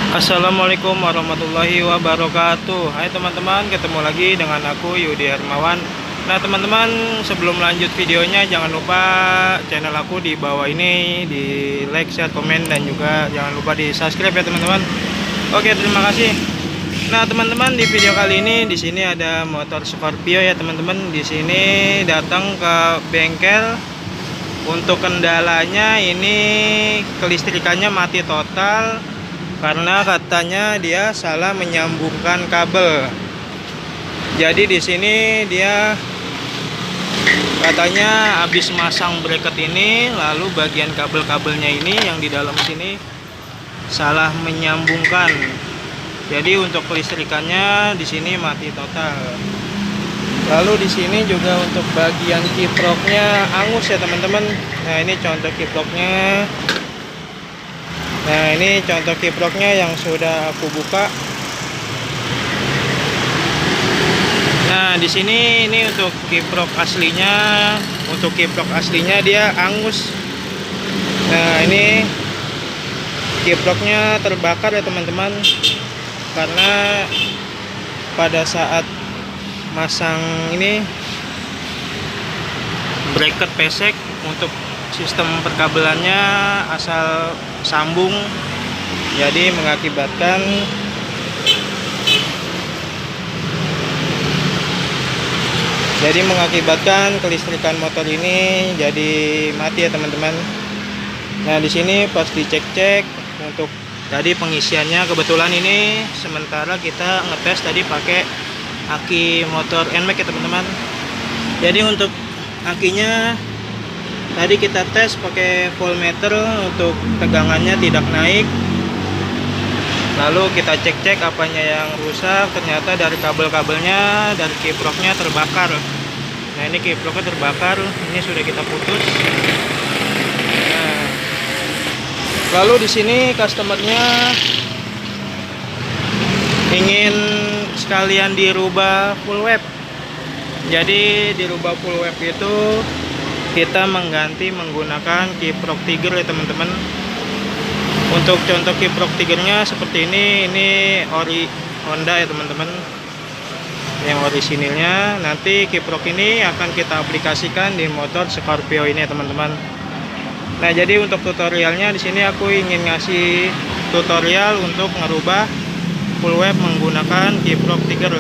Assalamualaikum warahmatullahi wabarakatuh. Hai teman-teman, ketemu lagi dengan aku Yudi Hermawan. Nah teman-teman, sebelum lanjut videonya jangan lupa channel aku di bawah ini di like, share, komen, dan juga jangan lupa di subscribe ya teman-teman. Oke, terima kasih. Nah teman-teman, di video kali ini di sini ada motor Scorpio ya teman-teman. Di sini datang ke bengkel. Untuk kendalanya ini kelistrikannya mati total karena katanya dia salah menyambungkan kabel. Jadi di sini dia katanya habis masang bracket ini, lalu bagian kabel-kabelnya ini yang di dalam sini salah menyambungkan. Jadi untuk kelistrikannya di sini mati total. Lalu di sini juga untuk bagian kiproknya angus ya teman-teman. Nah ini contoh kiproknya. Nah ini contoh kiproknya yang sudah aku buka. Nah di sini ini untuk kiprok aslinya. Untuk kiprok aslinya dia angus. Nah ini kiproknya terbakar ya teman-teman. Karena pada saat masang ini bracket pesek untuk sistem perkabelannya asal sambung, jadi mengakibatkan kelistrikan motor ini jadi mati ya teman-teman. Nah di sini pas dicek-cek untuk tadi pengisiannya, kebetulan ini sementara kita ngetes tadi pakai aki motor NMAX ya teman-teman. Jadi untuk akinya tadi kita tes pakai voltmeter, untuk tegangannya tidak naik. Lalu kita cek-cek apanya yang rusak, ternyata dari kabel-kabelnya, dari kiproknya terbakar. Nah ini kiproknya terbakar, ini sudah kita putus. Nah, lalu di sini customernya ingin sekalian dirubah full web. Jadi dirubah full web itu kita mengganti menggunakan kiprok Tiger ya teman-teman. Untuk contoh kiprok Tigernya seperti ini ori Honda ya teman-teman, yang orisinilnya. Nanti kiprok ini akan kita aplikasikan di motor Scorpio ini ya teman-teman. Nah jadi untuk tutorialnya di sini aku ingin ngasih tutorial untuk ngerubah full web menggunakan kiprok Tiger.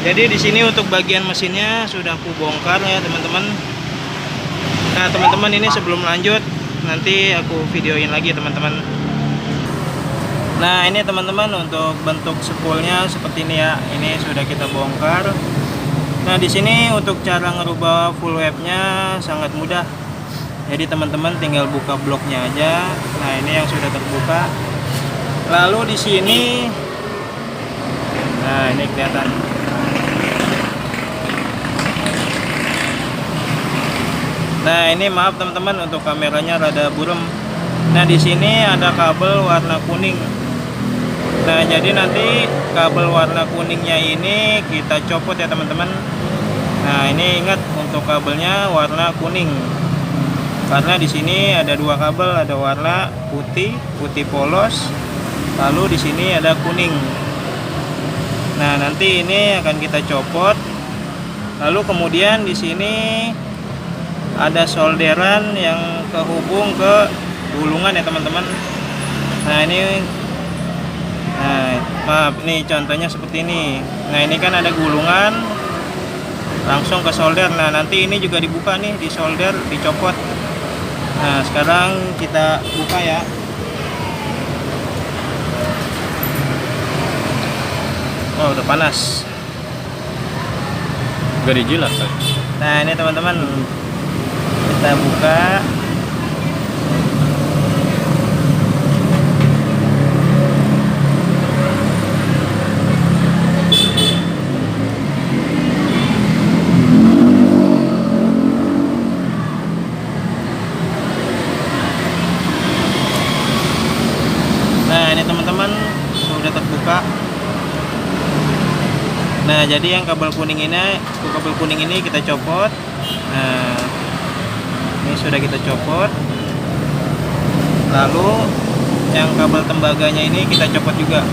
Jadi di sini untuk bagian mesinnya sudah aku bongkar ya teman-teman. Nah teman-teman, ini sebelum lanjut nanti aku videoin lagi teman-teman. Nah ini teman-teman, untuk bentuk spoolnya seperti ini ya. Ini sudah kita bongkar. Nah di sini untuk cara ngerubah full webnya sangat mudah. Jadi teman-teman tinggal buka bloknya aja. Nah ini yang sudah terbuka. Lalu di sini, nah ini kelihatan. Nah ini maaf teman-teman, untuk kameranya rada buram. Nah di sini ada kabel warna kuning. Nah jadi nanti kabel warna kuningnya ini kita copot ya teman-teman. Nah ini ingat, untuk kabelnya warna kuning. Karena di sini ada dua kabel, ada warna putih polos. Lalu di sini ada kuning. Nah nanti ini akan kita copot. Lalu kemudian di sini ada solderan yang kehubung ke gulungan ya teman-teman. Nah ini, nah maaf, nih contohnya seperti ini. Nah ini kan ada gulungan langsung ke solder. Nah nanti ini juga dibuka nih, di solder, dicopot. Nah sekarang kita buka ya. Oh udah panas, gak dijilat kan? Nah ini teman-teman, kita buka. Nah ini teman-teman, sudah terbuka. Nah jadi yang kabel kuning ini kita copot. Nah ini sudah kita copot. Lalu yang kabel tembaganya ini kita copot juga.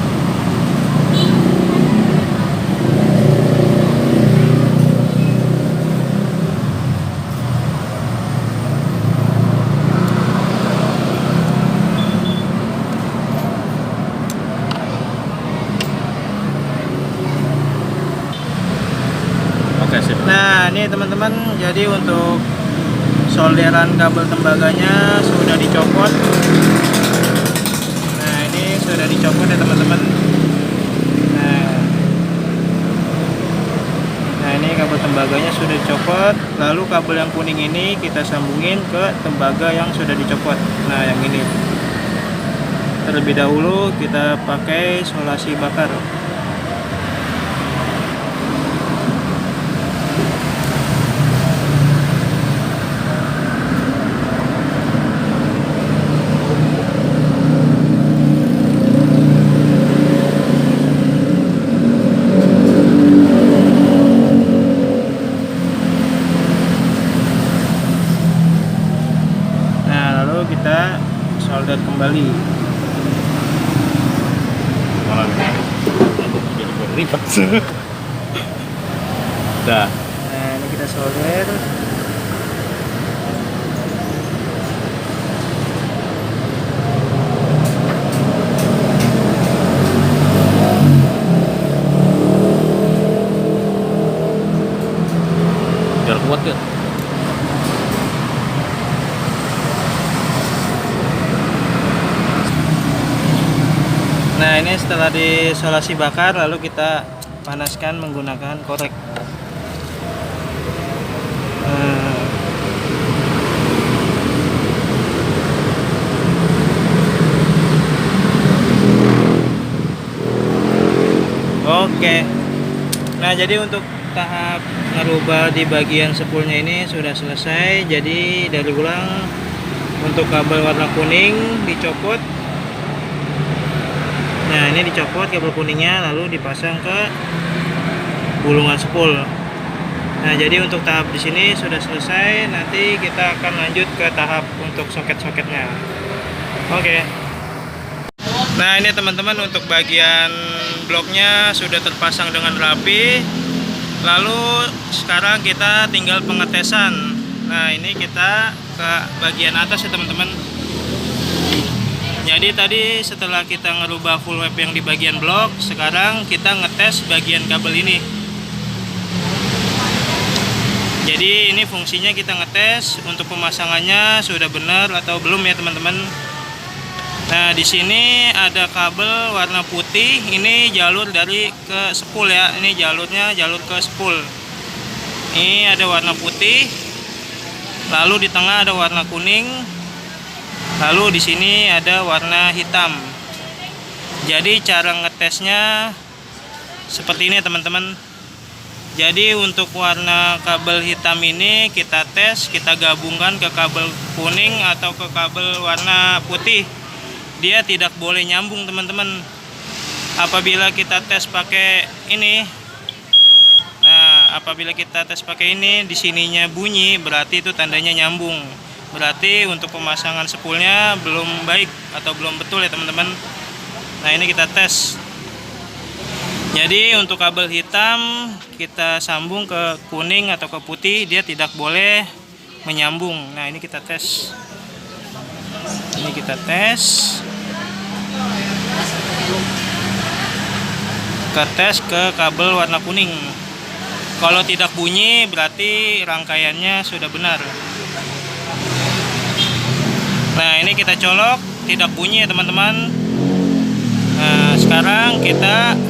Nah, ini teman-teman, jadi untuk solderan kabel tembaganya sudah dicopot. Nah, ini sudah dicopot ya teman-teman. Nah, ini kabel tembaganya sudah dicopot. Lalu kabel yang kuning ini kita sambungin ke tembaga yang sudah dicopot. Nah, yang ini. Terlebih dahulu kita pakai solasi bakar. Kita solder kembali. Ribet. Dah. Nah, ini kita solder. Biar kuat ya. Nah, ini setelah disolasi bakar, lalu kita panaskan menggunakan korek. Oke. Nah, jadi untuk tahap ngerubah di bagian spoolnya ini sudah selesai. Jadi dari ulang, untuk kabel warna kuning dicopot. Nah, ini dicopot kabel kuningnya, lalu dipasang ke gulungan spool. Nah, jadi untuk tahap di sini sudah selesai. Nanti kita akan lanjut ke tahap untuk soket-soketnya. Oke. Nah, ini teman-teman, untuk bagian bloknya sudah terpasang dengan rapi. Lalu sekarang kita tinggal pengetesan. Nah, ini kita ke bagian atas ya teman-teman. Jadi tadi setelah kita ngerubah full web yang di bagian blok, sekarang kita ngetes bagian kabel ini. Jadi ini fungsinya kita ngetes untuk pemasangannya sudah benar atau belum ya teman-teman. Nah, di sini ada kabel warna putih, ini jalur dari ke spool ya. Ini jalurnya jalur ke spool. Ini ada warna putih. Lalu di tengah ada warna kuning. Lalu di sini ada warna hitam. Jadi cara ngetesnya seperti ini teman-teman. Jadi untuk warna kabel hitam ini kita tes, kita gabungkan ke kabel kuning atau ke kabel warna putih. Dia tidak boleh nyambung teman-teman. Apabila kita tes pakai ini, nah apabila kita tes pakai ini, di sininya bunyi, berarti itu tandanya nyambung. Berarti untuk pemasangan spoolnya belum baik atau belum betul ya teman-teman. Nah, ini kita tes. Jadi untuk kabel hitam kita sambung ke kuning atau ke putih, dia tidak boleh menyambung. Nah, ini kita tes. Ini kita tes. Kita tes ke kabel warna kuning. Kalau tidak bunyi berarti rangkaiannya sudah benar. Nah, ini kita colok, tidak bunyi ya teman-teman. Nah, sekarang kita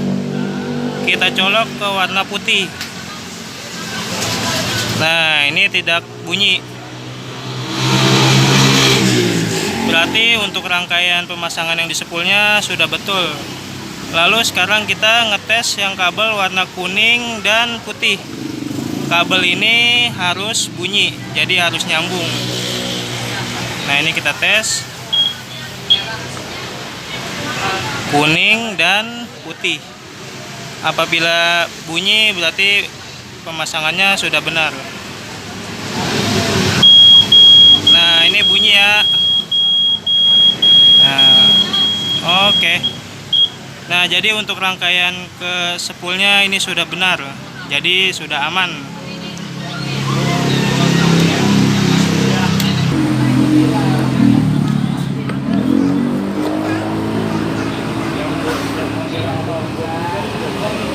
colok ke warna putih. Nah, ini tidak bunyi. Berarti untuk rangkaian pemasangan yang di spoolnya sudah betul. Lalu sekarang kita ngetes yang kabel warna kuning dan putih. Kabel ini harus bunyi, jadi harus nyambung. Nah, ini kita tes kuning dan putih. Apabila bunyi berarti pemasangannya sudah benar. Nah, ini bunyi ya. Nah, Oke. Nah, jadi untuk rangkaian ke spoolnya ini sudah benar. Jadi sudah aman.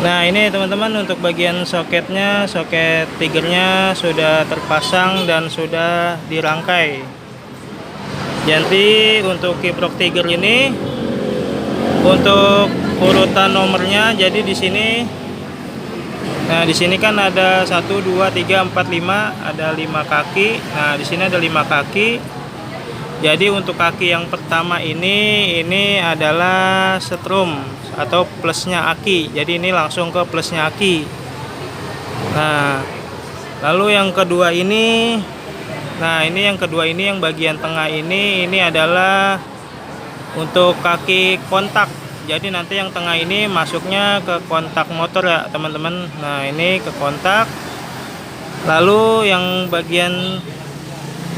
Nah, ini teman-teman untuk bagian soketnya, soket tigernya sudah terpasang dan sudah dirangkai. Jadi untuk kiprok tiger ini untuk urutan nomornya, jadi di sini, nah di sini kan ada 1 2 3 4 5, ada 5 kaki. Nah, di sini ada 5 kaki. Jadi untuk kaki yang pertama ini adalah setrum atau plusnya aki. Jadi ini langsung ke plusnya aki. Nah, lalu yang kedua ini, nah ini yang kedua ini yang bagian tengah ini adalah untuk kaki kontak. Jadi nanti yang tengah ini masuknya ke kontak motor ya teman-teman. Nah, ini ke kontak. Lalu yang bagian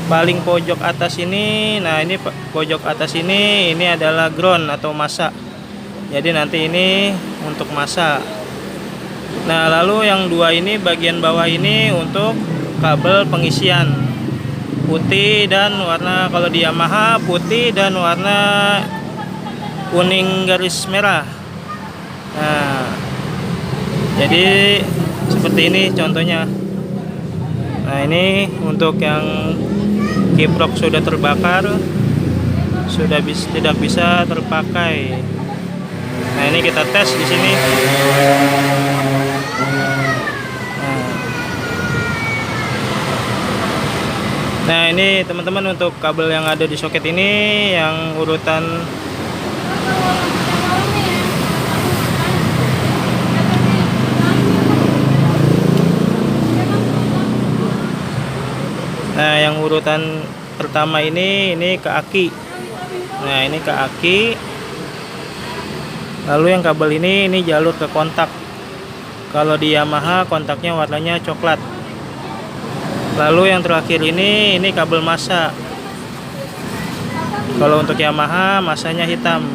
paling pojok atas ini, nah ini pojok atas ini adalah ground atau masa. Jadi nanti ini untuk masa. Nah, lalu yang dua ini bagian bawah ini untuk kabel pengisian putih dan warna, kalau di Yamaha putih dan warna kuning garis merah. Nah, jadi seperti ini contohnya. Nah, ini untuk yang kiprok sudah terbakar, sudah tidak bisa terpakai. Nah, ini kita tes di sini. Nah, ini teman-teman untuk kabel yang ada di soket ini yang urutan Nah, yang urutan pertama ini ke aki. Nah, ini ke aki. Lalu yang kabel ini jalur ke kontak. Kalau di Yamaha kontaknya warnanya coklat. Lalu yang terakhir ini kabel massa. Kalau untuk Yamaha masanya hitam.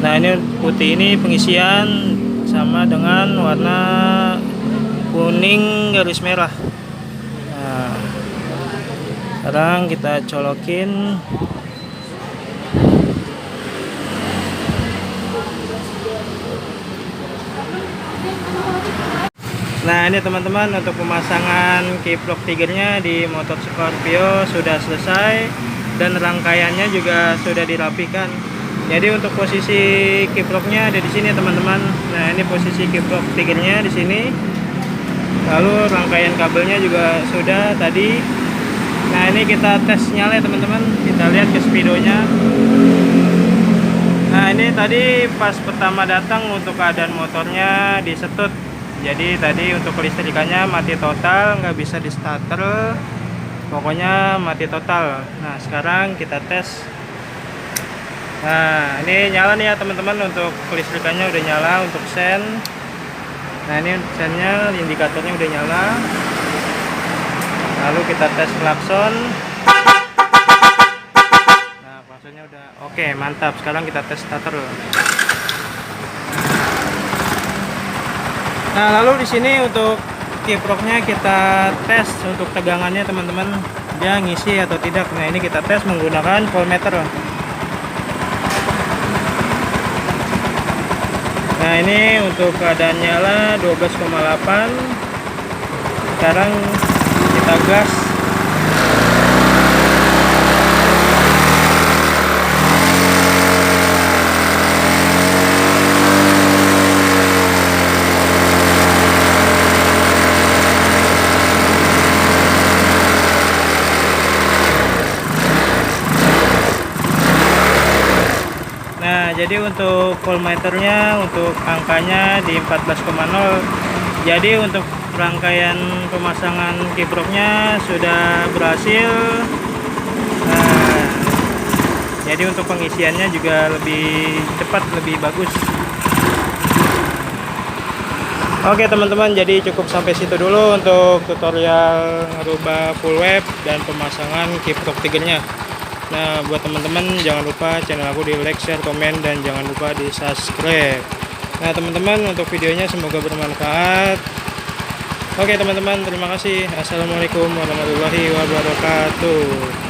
Nah, ini putih ini pengisian sama dengan warna kuning garis merah. Nah, sekarang kita colokin. Nah, ini teman-teman untuk pemasangan kiprok tigernya di motor Scorpio sudah selesai dan rangkaiannya juga sudah dirapikan. Jadi untuk posisi kiproknya ada di sini teman-teman. Nah, ini posisi kiprok tigernya di sini. Lalu rangkaian kabelnya juga sudah tadi. Nah, ini kita tes nyala ya teman-teman. Kita lihat ke speedonya. Nah, ini tadi pas pertama datang untuk keadaan motornya disetut. Jadi tadi untuk kelistrikannya mati total, nggak bisa di starter. Pokoknya mati total. Nah, sekarang kita tes. Nah, ini nyala nih ya teman-teman, untuk kelistrikannya udah nyala untuk sen. Nah, ini sennya, indikatornya udah nyala. Lalu kita tes klakson. Nah, klaksonnya udah oke, mantap. Sekarang kita tes starter. Nah, lalu di sini untuk kiproknya kita tes untuk tegangannya teman-teman, dia ngisi atau tidak. Nah, ini kita tes menggunakan voltmeter. Nah, ini untuk keadaan nyala 12,8. Sekarang kita gas. Nah, jadi untuk voltmeternya untuk angkanya di 14,0. Jadi untuk rangkaian pemasangan kiproknya sudah berhasil. Nah, jadi untuk pengisiannya juga lebih cepat, lebih bagus. Oke teman-teman, jadi cukup sampai situ dulu untuk tutorial ngerubah full web dan pemasangan kiprok tigernya. Nah, buat teman-teman jangan lupa channel aku di like, share, komen, dan jangan lupa di subscribe. Nah teman-teman, untuk videonya semoga bermanfaat. Oke teman-teman, terima kasih. Assalamualaikum warahmatullahi wabarakatuh.